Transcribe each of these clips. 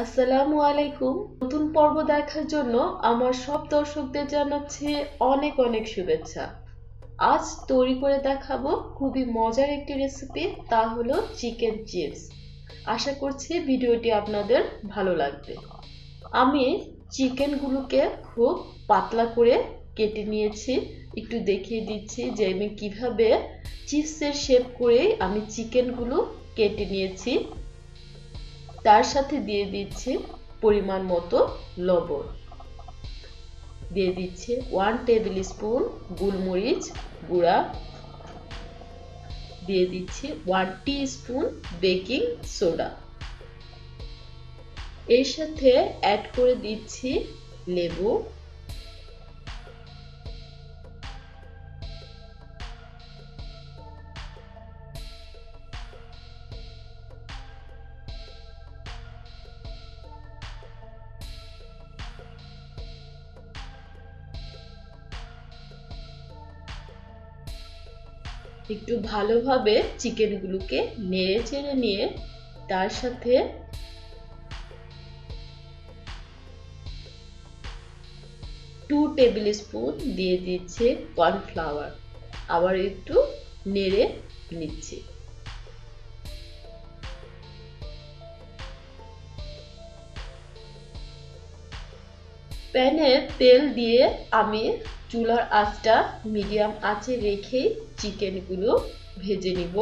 আসসালামু আলাইকুম। নতুন পর্ব দেখার জন্য আমার সব দর্শকদের জানাচ্ছি অনেক অনেক শুভেচ্ছা। আজ তৈরি করে দেখাবো খুবই মজার একটি রেসিপি, তা হলো চিকেন চিপস। আশা করছি ভিডিওটি আপনাদের ভালো লাগবে। আমি চিকেনগুলোকে খুব পাতলা করে কেটে নিয়েছি। একটু দেখিয়ে দিচ্ছি যে আমি কিভাবে চিপসের শেপ করে আমি চিকেনগুলো কেটে নিয়েছি। তার সাথে দিয়ে দিচ্ছি পরিমাণ মতো লবণ, দিয়ে দিচ্ছি 1 টেবিল স্পুন গোলমরিচ গুঁড়া, দিয়ে দিচ্ছি 1 টিস্পুন বেকিং সোডা। এর সাথে অ্যাড করে দিচ্ছি লেবু, একটু ভালোভাবে চিকেনগুলোকে নেড়ে চেড়ে নিয়ে তার সাথে 2 টেবিল স্পুন দিয়ে দিচ্ছি কর্নফ্লাওয়ার। আবার একটু নেড়ে নিচ্ছি। প্যানে তেল দিয়ে আমি চুলার আঁচটা মিডিয়াম আঁচে রেখে চিকেনগুলো ভেজে নিব।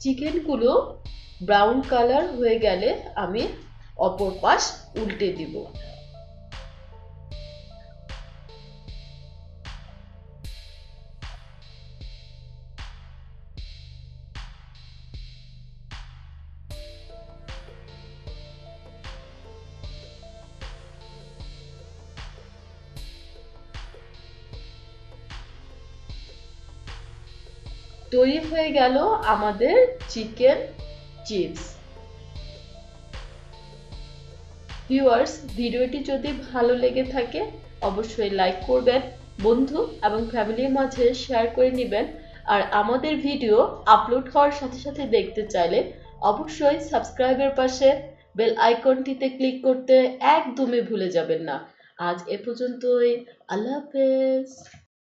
চিকেনগুলো ব্রাউন কালার হয়ে গেলে আমি অপর পাশ উল্টে দিব। তৈরি হয়ে গেল আমাদের চিকেন চিপস। ভিউয়ার্স, ভিডিওটি যদি ভালো লেগে থাকে অবশ্যই লাইক করবেন, বন্ধু এবং ফ্যামিলির মাঝে শেয়ার করে নেবেন। আর আমাদের ভিডিও আপলোড হওয়ার সাথে সাথে দেখতে চাইলে অবশ্যই সাবস্ক্রাইবের পাশে বেল আইকনটিতে ক্লিক করতে একদমই ভুলে যাবেন না। আজ এ পর্যন্তই। আল্লাহ হাফেজ।